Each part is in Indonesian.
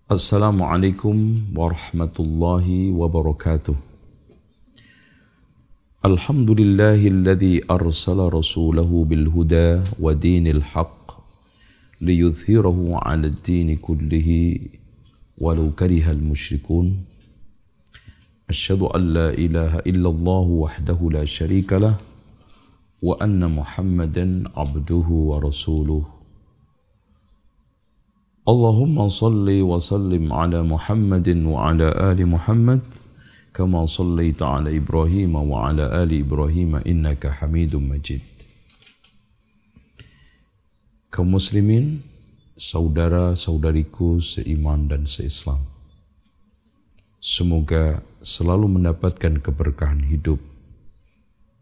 Assalamualaikum warahmatullahi wabarakatuh. Alhamdulillahilladzi arsala rasulahu bilhuda wa dinil haqq liyudhhirahu 'ala ad-dini kullihi walau karihal musyrikun. Asyhadu an la ilaha illallah wahdahu la syarikalah wa anna Muhammadan abduhu wa rasuluh. Allahumma salli wa sallim ala Muhammadin wa ala ali Muhammad kama sallaita ala Ibrahim wa ala ali Ibrahim innaka Hamidum Majid. Kaum muslimin, saudara-saudariku seiman dan seislam, semoga selalu mendapatkan keberkahan hidup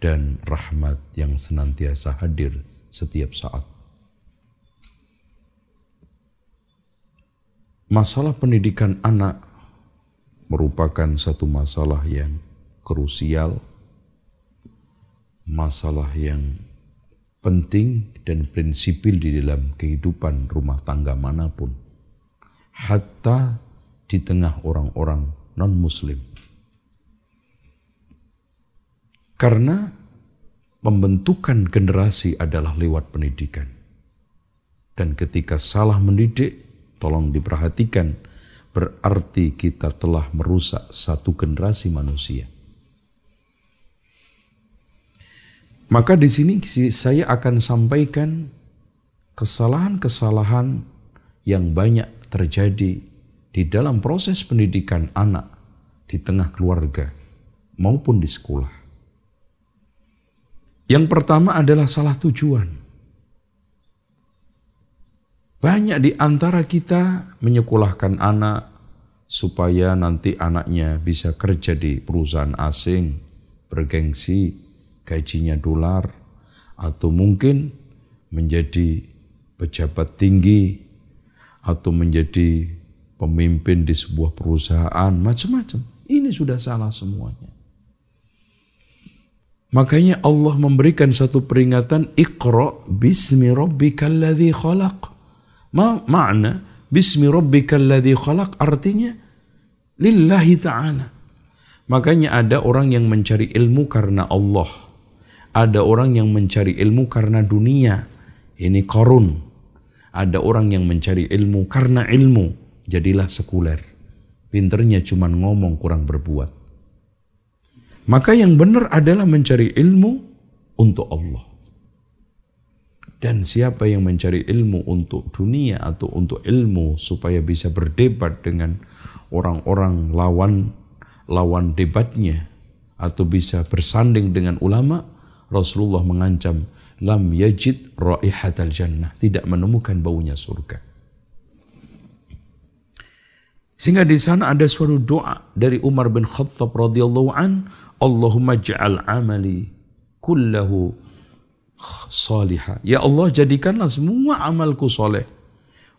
dan rahmat yang senantiasa hadir setiap saat. Masalah pendidikan anak merupakan satu masalah yang krusial, masalah yang penting dan prinsipil di dalam kehidupan rumah tangga manapun, hatta di tengah orang-orang non-muslim. Karena pembentukan generasi adalah lewat pendidikan. Dan ketika salah mendidik, tolong diperhatikan, berarti kita telah merusak satu generasi manusia. Maka di sini saya akan sampaikan kesalahan-kesalahan yang banyak terjadi di dalam proses pendidikan anak di tengah keluarga maupun di sekolah. Yang pertama adalah salah tujuan. Banyak di antara kita menyekolahkan anak supaya nanti anaknya bisa kerja di perusahaan asing, bergengsi, gajinya dolar, atau mungkin menjadi pejabat tinggi, atau menjadi pemimpin di sebuah perusahaan, macam-macam. Ini sudah salah semuanya. Makanya Allah memberikan satu peringatan, Iqra bismi rabbikal ladzi khalaq. Makna bismi rabbikal ladzi khalaq artinya lillahi ta'ala. Makanya ada orang yang mencari ilmu karena Allah. Ada orang yang mencari ilmu karena dunia. Ini Qarun. Ada orang yang mencari ilmu karena ilmu. Jadilah sekuler. Pinternya cuma ngomong, kurang berbuat. Maka yang benar adalah mencari ilmu untuk Allah. Dan siapa yang mencari ilmu untuk dunia atau untuk ilmu supaya bisa berdebat dengan orang-orang lawan debatnya atau bisa bersanding dengan ulama, Rasulullah mengancam lam yajid raihatal jannah, tidak menemukan baunya surga. Sehingga di sana ada suatu doa dari Umar bin Khattab radhiyallahu an, Allahumma ja'al amali kullahu salihah. Ya Allah, jadikanlah semua amalku soleh.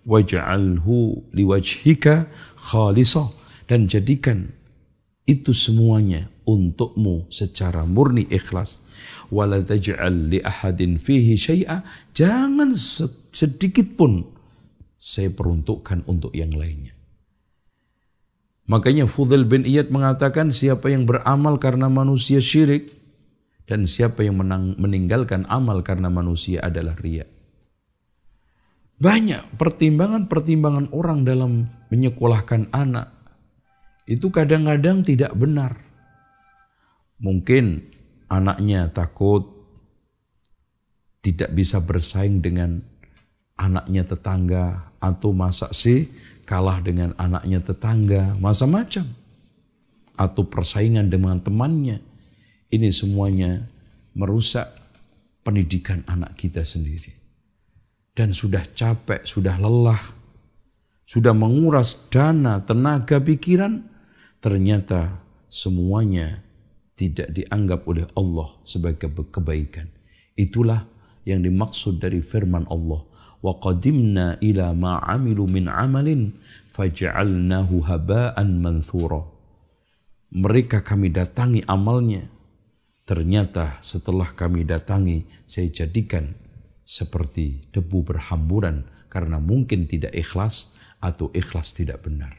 Waj'alhu liwajhika khalisah. Dan jadikan itu semuanya untukmu secara murni ikhlas. Wala taj'al li ahadin fihi syai'a. Jangan sedikit pun saya peruntukkan untuk yang lainnya. Makanya Fudail bin Iyad mengatakan, siapa yang beramal karena manusia syirik, dan siapa yang meninggalkan amal karena manusia adalah riya. Banyak pertimbangan-pertimbangan orang dalam menyekolahkan anak. Itu kadang-kadang tidak benar. Mungkin anaknya takut tidak bisa bersaing dengan anaknya tetangga. Atau masa sih kalah dengan anaknya tetangga. Macam-macam. Atau persaingan dengan temannya. Ini semuanya merusak pendidikan anak kita sendiri. Dan sudah capek, sudah lelah, sudah menguras dana, tenaga, pikiran, ternyata semuanya tidak dianggap oleh Allah sebagai kebaikan. Itulah yang dimaksud dari firman Allah. Wa qadimna ila ma 'amilu min 'amalin faj'alnahu haba'an manthura. Mereka kami datangi amalnya. Ternyata setelah kami datangi, saya jadikan seperti debu berhamburan karena mungkin tidak ikhlas atau ikhlas tidak benar.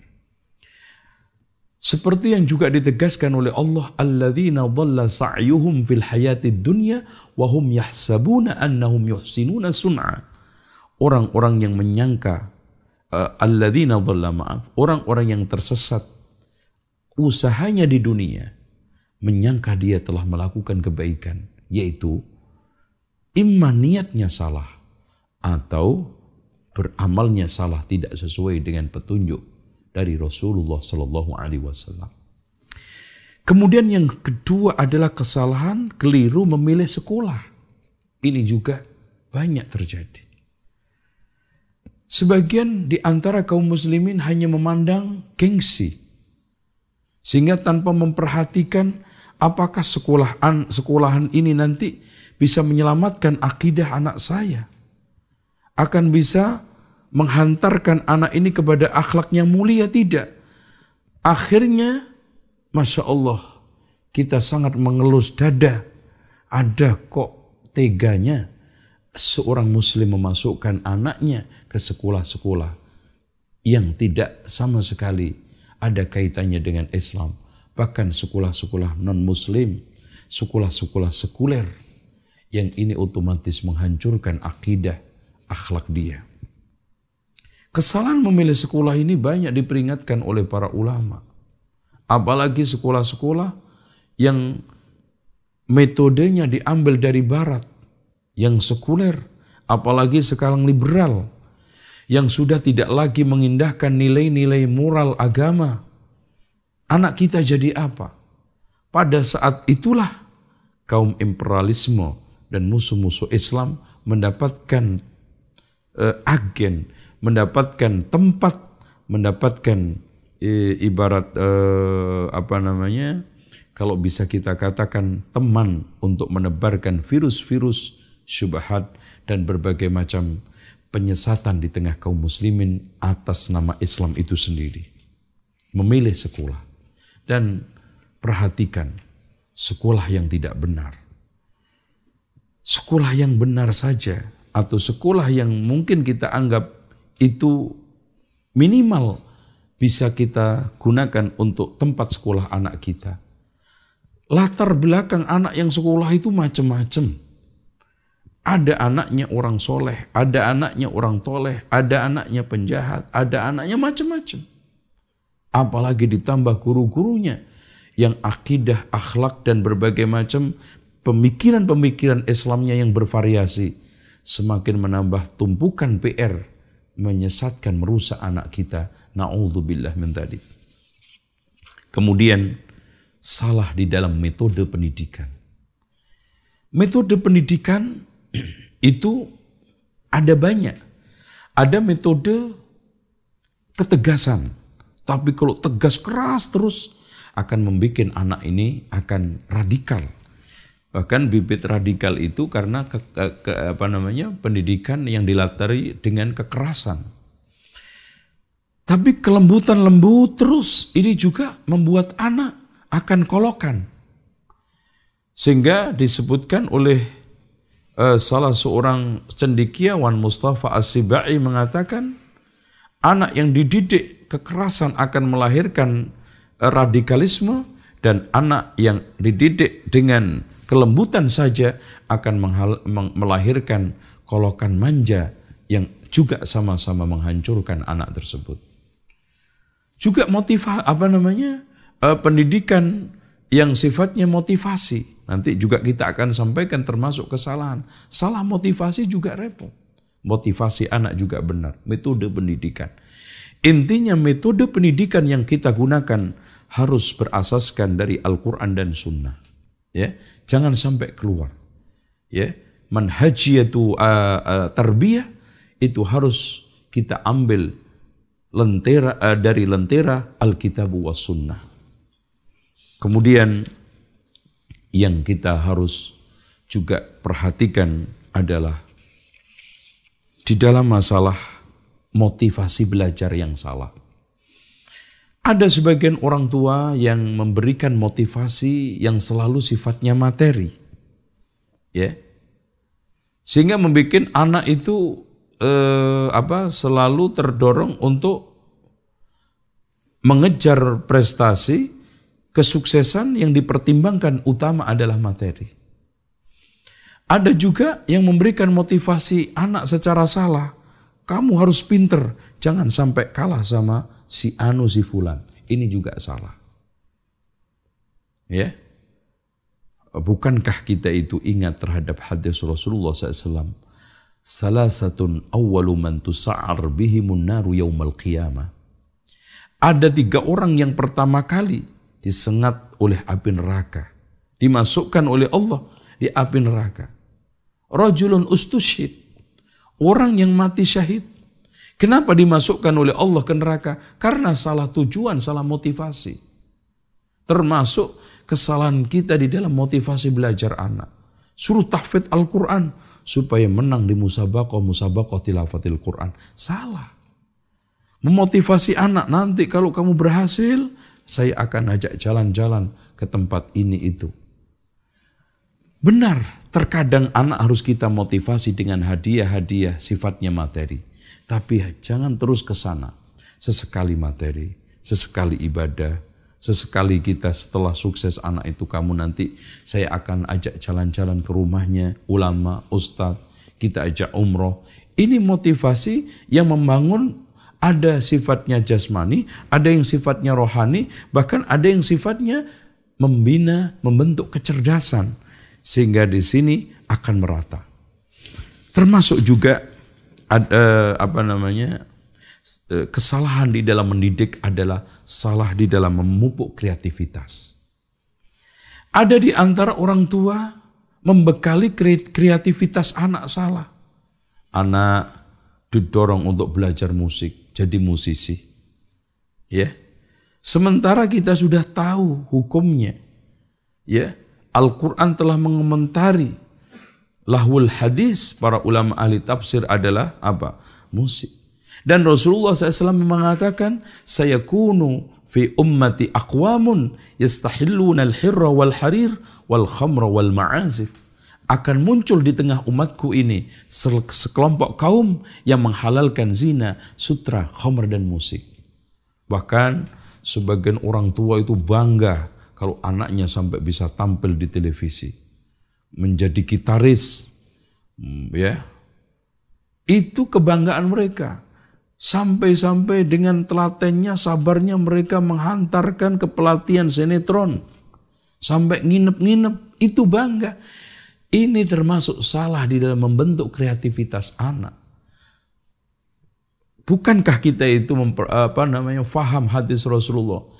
Seperti yang juga ditegaskan oleh Allah, alladzina dhalla sa'yuhum fil hayatid dunya wa hum yahsabuna annahum yuhsinuna sun'a. Orang-orang yang menyangka alladzina dhalla orang-orang yang tersesat usahanya di dunia menyangka dia telah melakukan kebaikan, yaitu imma niatnya salah atau beramalnya salah, tidak sesuai dengan petunjuk dari Rasulullah Sallallahu Alaihi Wasallam. Kemudian yang kedua adalah kesalahan keliru memilih sekolah. Ini juga banyak terjadi. Sebagian di antara kaum muslimin hanya memandang gengsi, sehingga tanpa memperhatikan apakah sekolahan ini nanti bisa menyelamatkan akidah anak saya, akan bisa menghantarkan anak ini kepada akhlak yang mulia, tidak. Akhirnya, Masya Allah, kita sangat mengelus dada. Ada kok teganya seorang muslim memasukkan anaknya ke sekolah-sekolah yang tidak sama sekali ada kaitannya dengan Islam. Bahkan sekolah-sekolah non-muslim, sekolah-sekolah sekuler, yang ini otomatis menghancurkan akidah, akhlak dia. Kesalahan memilih sekolah ini banyak diperingatkan oleh para ulama. Apalagi sekolah-sekolah yang metodenya diambil dari barat, yang sekuler, apalagi sekarang liberal, yang sudah tidak lagi mengindahkan nilai-nilai moral agama. Anak kita jadi apa? Pada saat itulah kaum imperialisme dan musuh-musuh Islam mendapatkan agen, mendapatkan tempat, mendapatkan ibarat kalau bisa kita katakan teman untuk menebarkan virus-virus syubhat dan berbagai macam penyesatan di tengah kaum muslimin atas nama Islam itu sendiri. Memilih sekolah dan perhatikan sekolah yang tidak benar. Sekolah yang benar saja atau sekolah yang mungkin kita anggap itu minimal bisa kita gunakan untuk tempat sekolah anak kita. Latar belakang anak yang sekolah itu macam-macam. Ada anaknya orang soleh, ada anaknya orang toleh, ada anaknya penjahat, ada anaknya macam-macam. Apalagi ditambah guru-gurunya yang akidah, akhlak, dan berbagai macam pemikiran-pemikiran Islamnya yang bervariasi. Semakin menambah tumpukan PR, menyesatkan, merusak anak kita. Na'udzubillah min dzalik. Kemudian salah di dalam metode pendidikan. Metode pendidikan itu ada banyak. Ada metode ketegasan. Tapi kalau tegas keras terus akan membuat anak ini akan radikal. Bahkan bibit radikal itu karena pendidikan yang dilatari dengan kekerasan. Tapi kelembutan lembut terus ini juga membuat anak akan kolokan. Sehingga disebutkan oleh salah seorang cendekiawan, Mustafa As-Sibai, mengatakan anak yang dididik kekerasan akan melahirkan radikalisme, dan anak yang dididik dengan kelembutan saja akan melahirkan kolokan manja yang juga sama-sama menghancurkan anak tersebut. Juga pendidikan yang sifatnya motivasi. Nanti juga kita akan sampaikan termasuk kesalahan. Salah motivasi juga repot. Motivasi anak juga benar. Metode pendidikan. Intinya metode pendidikan yang kita gunakan harus berasaskan dari Al-Quran dan Sunnah. Ya, jangan sampai keluar. Ya, manhajiyatu tarbiyah itu harus kita ambil dari lentera Alkitab was Sunnah. Kemudian yang kita harus juga perhatikan adalah di dalam masalah motivasi belajar yang salah. Ada sebagian orang tua yang memberikan motivasi yang selalu sifatnya materi. Ya. Sehingga membuat anak itu selalu terdorong untuk mengejar prestasi, kesuksesan yang dipertimbangkan utama adalah materi. Ada juga yang memberikan motivasi anak secara salah. Kamu harus pinter, jangan sampai kalah sama si anu si fulan. Ini juga salah. Ya, bukankah kita itu ingat terhadap hadis Rasulullah SAW? Salasatun awwalu man tusa'ar bihimun naru yaumal qiyamah. Ada 3 orang yang pertama kali disengat oleh api neraka, dimasukkan oleh Allah di api neraka. Rajulun ustushhid, orang yang mati syahid. Kenapa dimasukkan oleh Allah ke neraka? Karena salah tujuan, salah motivasi. Termasuk kesalahan kita di dalam motivasi belajar anak. Suruh tahfidz Al-Quran supaya menang di musabaqah tilawatil Quran. Salah. Memotivasi anak, nanti kalau kamu berhasil, saya akan ajak jalan-jalan ke tempat ini itu. Benar, terkadang anak harus kita motivasi dengan hadiah-hadiah sifatnya materi. Tapi jangan terus ke sana. Sesekali materi, sesekali ibadah, sesekali kita setelah sukses anak itu, kamu nanti saya akan ajak jalan-jalan ke rumahnya, ulama, ustadz, kita ajak umroh. Ini motivasi yang membangun, ada sifatnya jasmani, ada yang sifatnya rohani, bahkan ada yang sifatnya membina, membentuk kecerdasan. Sehingga di sini akan merata. Termasuk juga ada kesalahan di dalam mendidik adalah salah di dalam memupuk kreativitas. Ada di antara orang tua membekali kreativitas anak salah. Anak didorong untuk belajar musik, jadi musisi. Ya. Sementara kita sudah tahu hukumnya. Ya. Al-Quran telah mengomentari lahwul hadis, para ulama ahli tafsir adalah apa? Musik. Dan Rasulullah SAW mengatakan, sayakunu fi ummati aqwamun yastahilluna al-hirra wal harir wal khamra wal ma'azif. Akan muncul di tengah umatku ini sekelompok kaum yang menghalalkan zina, sutra, khamr dan musik. Bahkan sebagian orang tua itu bangga kalau anaknya sampai bisa tampil di televisi, menjadi gitaris, ya, itu kebanggaan mereka. Sampai-sampai dengan telatennya, sabarnya mereka menghantarkan ke pelatihan sinetron, sampai nginep-nginep, itu bangga. Ini termasuk salah di dalam membentuk kreativitas anak. Bukankah kita itu faham hadis Rasulullah?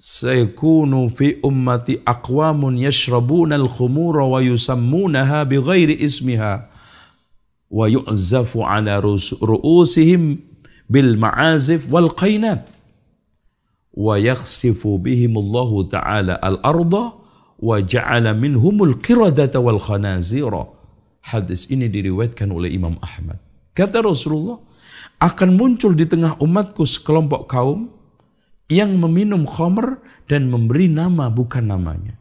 Sayakunu fi ummati aqwamun yashrabuna al-khumura wa yusammunaha bighairi ismiha wa yu'zafu ala ru'usihim bil ma'azif wal qainat wa yakhsifu bihim Allah ta'ala al-arda wa ja'ala minhumul qiradata wal khanazira. Hadis ini diriwayatkan oleh Imam Ahmad. Kata Rasulullah, akan muncul di tengah umatku sekelompok kaum yang meminum khamr dan memberi nama bukan namanya.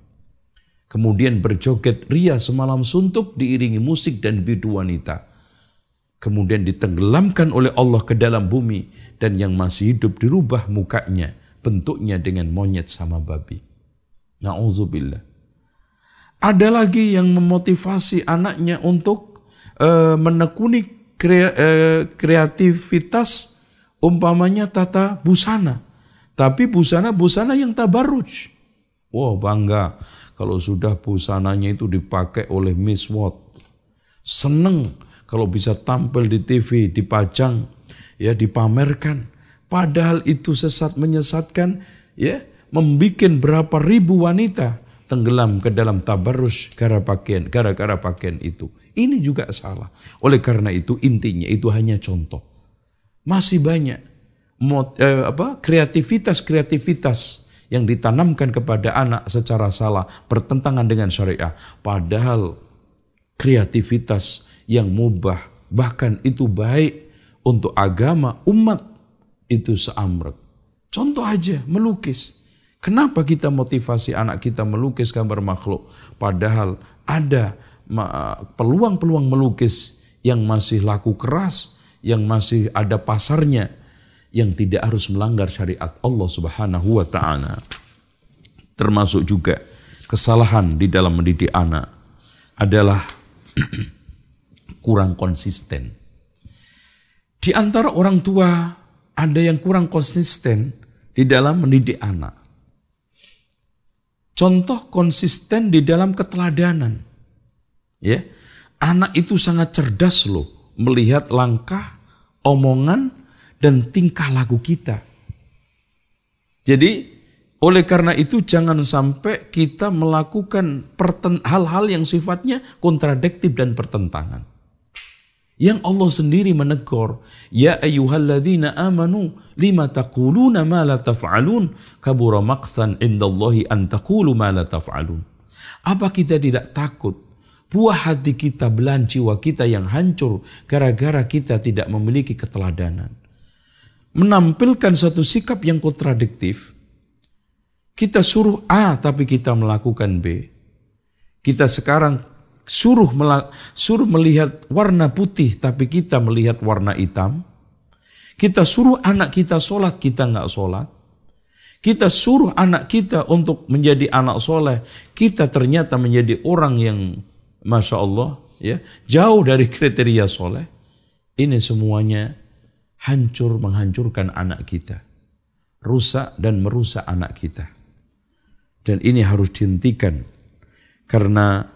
Kemudian berjoget ria semalam suntuk diiringi musik dan bidu wanita. Kemudian ditenggelamkan oleh Allah ke dalam bumi, dan yang masih hidup dirubah mukanya, bentuknya dengan monyet sama babi. Na'udzubillah. Ada lagi yang memotivasi anaknya untuk menekuni kreativitas, umpamanya tata busana. Tapi busana-busana yang tabarruj. Wow, bangga kalau sudah busananya itu dipakai oleh Miss World. Seneng kalau bisa tampil di TV, dipajang, ya, dipamerkan. Padahal itu sesat menyesatkan, ya, membikin berapa ribu wanita tenggelam ke dalam tabarruj gara-gara pakaian itu. Ini juga salah. Oleh karena itu intinya itu hanya contoh. Masih banyak kreativitas yang ditanamkan kepada anak secara salah, bertentangan dengan syariah. Padahal kreativitas yang mubah, bahkan itu baik untuk agama, umat, itu seamrek. Contoh aja, melukis. Kenapa kita motivasi anak kita melukis gambar makhluk? Padahal ada peluang-peluang melukis yang masih laku keras, yang masih ada pasarnya, yang tidak harus melanggar syariat Allah Subhanahu wa taala. Termasuk juga kesalahan di dalam mendidik anak adalah kurang konsisten. Di antara orang tua ada yang kurang konsisten di dalam mendidik anak. Contoh konsisten di dalam keteladanan. Ya, anak itu sangat cerdas loh melihat langkah, omongan, dan tingkah laku kita. Jadi oleh karena itu jangan sampai kita melakukan hal-hal yang sifatnya kontradiktif dan pertentangan. Yang Allah sendiri menegur, ya ayyuhalladzina amanu lima taquluna ma la taf'alun kabura maqtan indallahi an taqulu ma la taf'alun. Apa kita tidak takut buah hati kita, belahan jiwa kita yang hancur gara-gara kita tidak memiliki keteladanan, menampilkan satu sikap yang kontradiktif. Kita suruh A tapi kita melakukan B. Kita sekarang suruh melihat warna putih tapi kita melihat warna hitam. Kita suruh anak kita sholat, kita nggak sholat. Kita suruh anak kita untuk menjadi anak soleh, kita ternyata menjadi orang yang Masya Allah ya, jauh dari kriteria soleh. Ini semuanya menghancurkan anak kita, rusak dan merusak anak kita. Dan ini harus dihentikan karena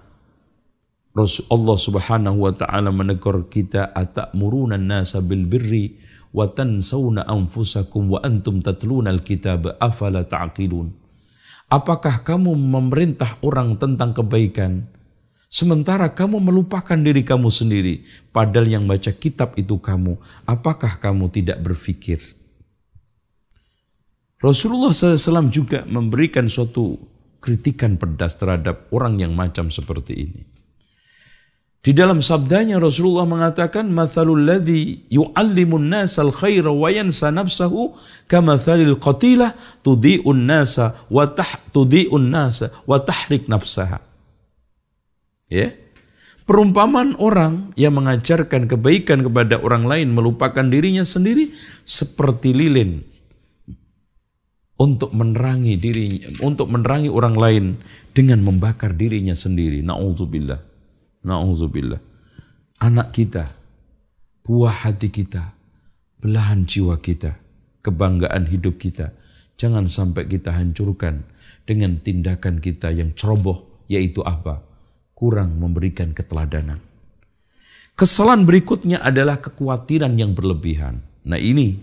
Allah Subhanahu wa taala menegur kita, atamuruna an-nasa bil birri wa tansawna anfusakum wa antum tatluna al-kitaba afala ta'qilun. Apakah kamu memerintah orang tentang kebaikan sementara kamu melupakan diri kamu sendiri, padahal yang baca kitab itu kamu? Apakah kamu tidak berpikir? Rasulullah SAW juga memberikan suatu kritikan pedas terhadap orang yang macam seperti ini. Di dalam sabdanya Rasulullah mengatakan, mathalul ladzi yu'allimun nasal khaira wa yansa nafsahu kamathalil qatilah tudhi'un nasa wa tahrik nafsaha. Ya. Perumpamaan orang yang mengajarkan kebaikan kepada orang lain melupakan dirinya sendiri seperti lilin untuk menerangi orang lain dengan membakar dirinya sendiri. Na'udzubillah. Anak kita, buah hati kita, belahan jiwa kita, kebanggaan hidup kita, jangan sampai kita hancurkan dengan tindakan kita yang ceroboh, yaitu apa? Kurang memberikan keteladanan. Kesalahan berikutnya adalah kekhawatiran yang berlebihan. Nah ini,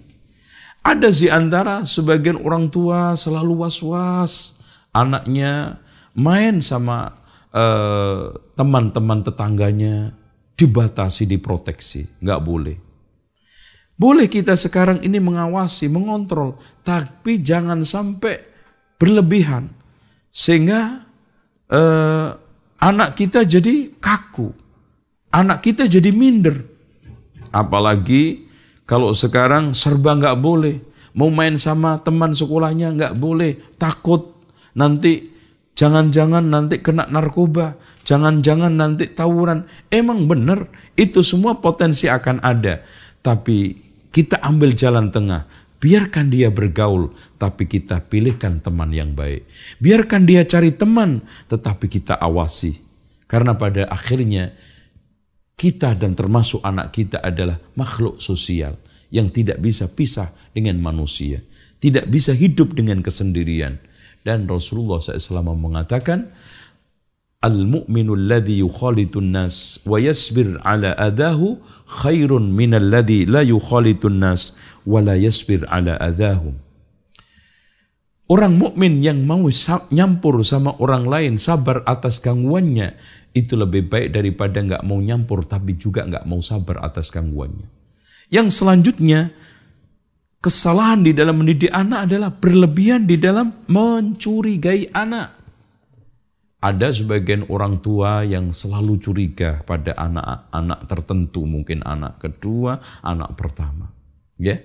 ada di antara sebagian orang tua selalu was-was anaknya main sama teman-teman tetangganya, dibatasi, diproteksi, nggak boleh. Boleh kita sekarang ini mengawasi, mengontrol, tapi jangan sampai berlebihan sehingga anak kita jadi kaku, anak kita jadi minder. Apalagi kalau sekarang serba nggak boleh, mau main sama teman sekolahnya nggak boleh, takut nanti jangan-jangan nanti kena narkoba, jangan-jangan nanti tawuran. Emang benar, itu semua potensi akan ada. Tapi kita ambil jalan tengah. Biarkan dia bergaul, tapi kita pilihkan teman yang baik. Biarkan dia cari teman, tetapi kita awasi. Karena pada akhirnya, kita dan termasuk anak kita adalah makhluk sosial yang tidak bisa pisah dengan manusia. Tidak bisa hidup dengan kesendirian. Dan Rasulullah SAW mengatakan, al-mu'minu alladhi yukhalitun nas wa yasbir ala adahu khairun minal ladhi la yukhalitun nas wa la yasbir ala adahum. Orang mukmin yang mau nyampur sama orang lain, sabar atas gangguannya, itu lebih baik daripada nggak mau nyampur tapi juga nggak mau sabar atas gangguannya. Yang selanjutnya, kesalahan di dalam mendidik anak adalah berlebihan di dalam mencurigai anak. Ada sebagian orang tua yang selalu curiga pada anak-anak tertentu, mungkin anak kedua, anak pertama. Ya.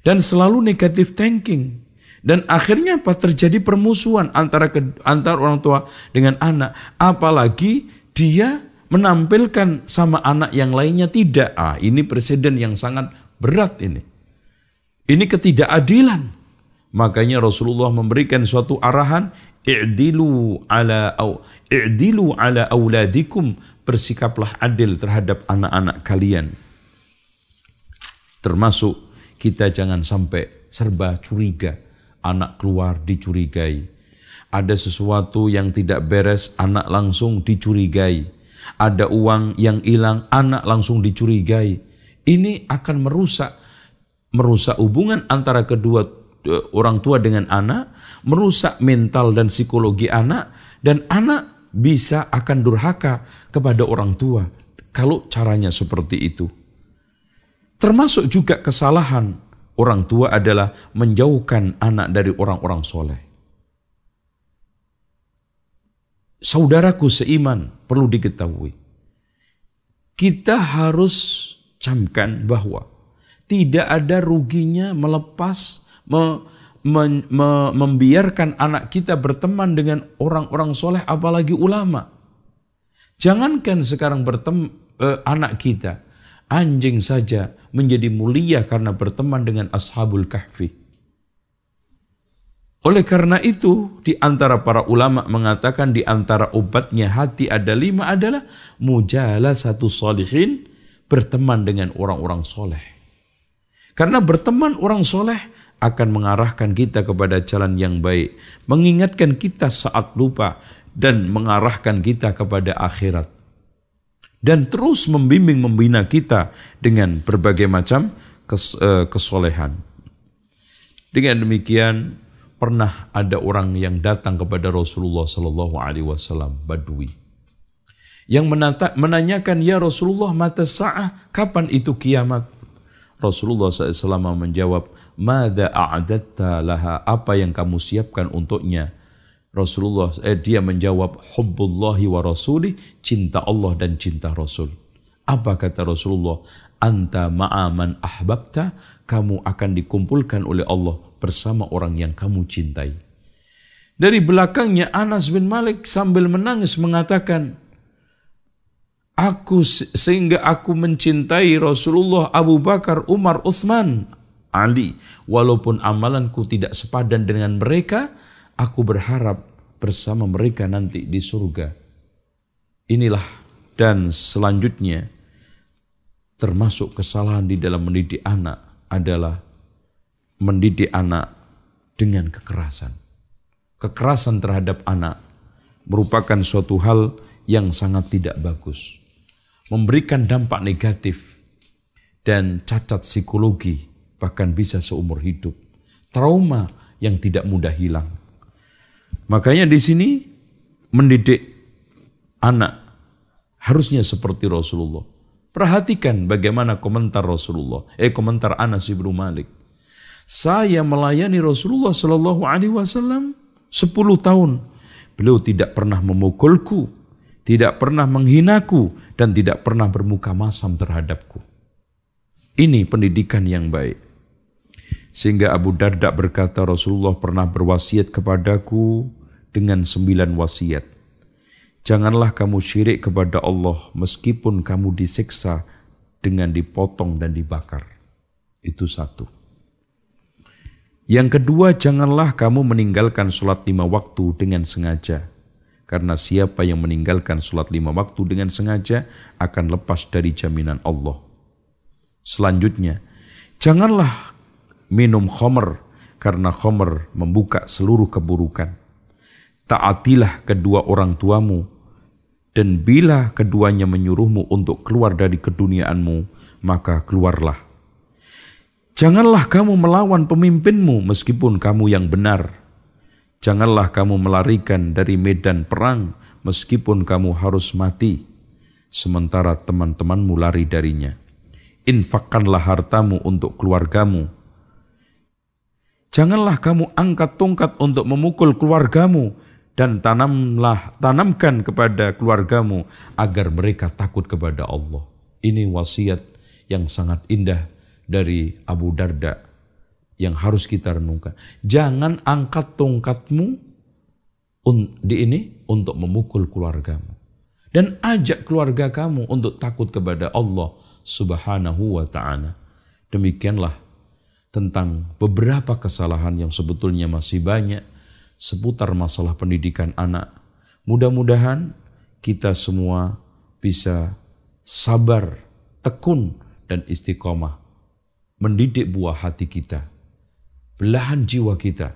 Dan selalu negative thinking. Dan akhirnya apa? Terjadi permusuhan antara orang tua dengan anak. Apalagi dia menampilkan sama anak yang lainnya tidak. Ini presiden yang sangat berat ini. Ini ketidakadilan. Makanya Rasulullah memberikan suatu arahan, i'dilu ala auladikum, bersikaplah adil terhadap anak-anak kalian. Termasuk kita jangan sampai serba curiga. Anak keluar dicurigai. Ada sesuatu yang tidak beres, anak langsung dicurigai. Ada uang yang hilang, anak langsung dicurigai. Ini akan merusak hubungan antara kedua orang tua dengan anak, merusak mental dan psikologi anak, dan anak bisa akan durhaka kepada orang tua kalau caranya seperti itu. Termasuk juga kesalahan orang tua adalah menjauhkan anak dari orang-orang soleh. Saudaraku seiman, perlu diketahui, kita harus camkan bahwa tidak ada ruginya melepas, membiarkan anak kita berteman dengan orang-orang soleh, apalagi ulama. Jangankan sekarang anak kita, anjing saja menjadi mulia karena berteman dengan Ashabul Kahfi. Oleh karena itu, di antara para ulama mengatakan di antara obatnya hati ada 5 adalah mujalasatu sholihin, berteman dengan orang-orang soleh. Karena berteman orang soleh akan mengarahkan kita kepada jalan yang baik, mengingatkan kita saat lupa, dan mengarahkan kita kepada akhirat. Dan terus membimbing, membina kita dengan berbagai macam kesolehan. Dengan demikian, pernah ada orang yang datang kepada Rasulullah Sallallahu Alaihi Wasallam, Badui, yang menanyakan, ya Rasulullah, mata sa'ah, kapan itu kiamat? Rasulullah SAW menjawab, mada a'adatta laha, apa yang kamu siapkan untuknya? Dia menjawab, hubbullahi wa rasulih, cinta Allah dan cinta Rasul. Apa kata Rasulullah? Anta ma'aman ahbabta, kamu akan dikumpulkan oleh Allah bersama orang yang kamu cintai. Dari belakangnya Anas bin Malik sambil menangis mengatakan, sehingga aku mencintai Rasulullah, Abu Bakar, Umar, Utsman, Ali. Walaupun amalanku tidak sepadan dengan mereka, aku berharap bersama mereka nanti di surga. Inilah dan selanjutnya, termasuk kesalahan di dalam mendidik anak adalah mendidik anak dengan kekerasan. Kekerasan terhadap anak merupakan suatu hal yang sangat tidak bagus. Memberikan dampak negatif dan cacat psikologi, bahkan bisa seumur hidup. Trauma yang tidak mudah hilang. Makanya di sini mendidik anak harusnya seperti Rasulullah. Perhatikan bagaimana komentar komentar Anas bin Malik. Saya melayani Rasulullah Sallallahu Alaihi Wasallam 10 tahun. Beliau tidak pernah memukulku, tidak pernah menghinaku, dan tidak pernah bermuka masam terhadapku. Ini pendidikan yang baik. Sehingga Abu Darda berkata, Rasulullah pernah berwasiat kepadaku dengan 9 wasiat. Janganlah kamu syirik kepada Allah meskipun kamu disiksa dengan dipotong dan dibakar. Itu 1. Yang kedua, janganlah kamu meninggalkan sholat 5 waktu dengan sengaja. Karena siapa yang meninggalkan sholat 5 waktu dengan sengaja akan lepas dari jaminan Allah. Selanjutnya, janganlah minum khamr, karena khamr membuka seluruh keburukan. Taatilah kedua orang tuamu, dan bila keduanya menyuruhmu untuk keluar dari keduniaanmu, maka keluarlah. Janganlah kamu melawan pemimpinmu meskipun kamu yang benar. Janganlah kamu melarikan dari medan perang meskipun kamu harus mati, sementara teman-temanmu lari darinya. Infakkanlah hartamu untuk keluargamu. Janganlah kamu angkat tongkat untuk memukul keluargamu, dan tanamkan kepada keluargamu agar mereka takut kepada Allah. Ini wasiat yang sangat indah dari Abu Darda yang harus kita renungkan. Jangan angkat tongkatmu untuk memukul keluargamu. Dan ajak keluarga kamu untuk takut kepada Allah Subhanahu wa ta'ala. Demikianlah tentang beberapa kesalahan yang sebetulnya masih banyak seputar masalah pendidikan anak. Mudah-mudahan kita semua bisa sabar, tekun, dan istiqomah mendidik buah hati kita, belahan jiwa kita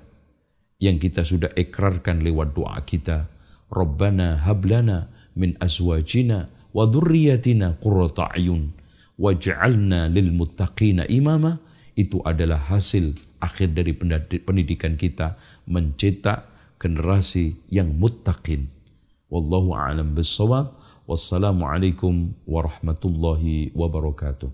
yang kita sudah ikrarkan lewat doa kita. Rabbana hablana min azwajina wa dhurriyyatina qurrata a'yun waj'alna lil muttaqina imama. Itu adalah hasil akhir dari pendidikan kita, mencetak generasi yang muttaqin. Wallahu a'lam bissawab. Wassalamualaikum warahmatullahi wabarakatuh.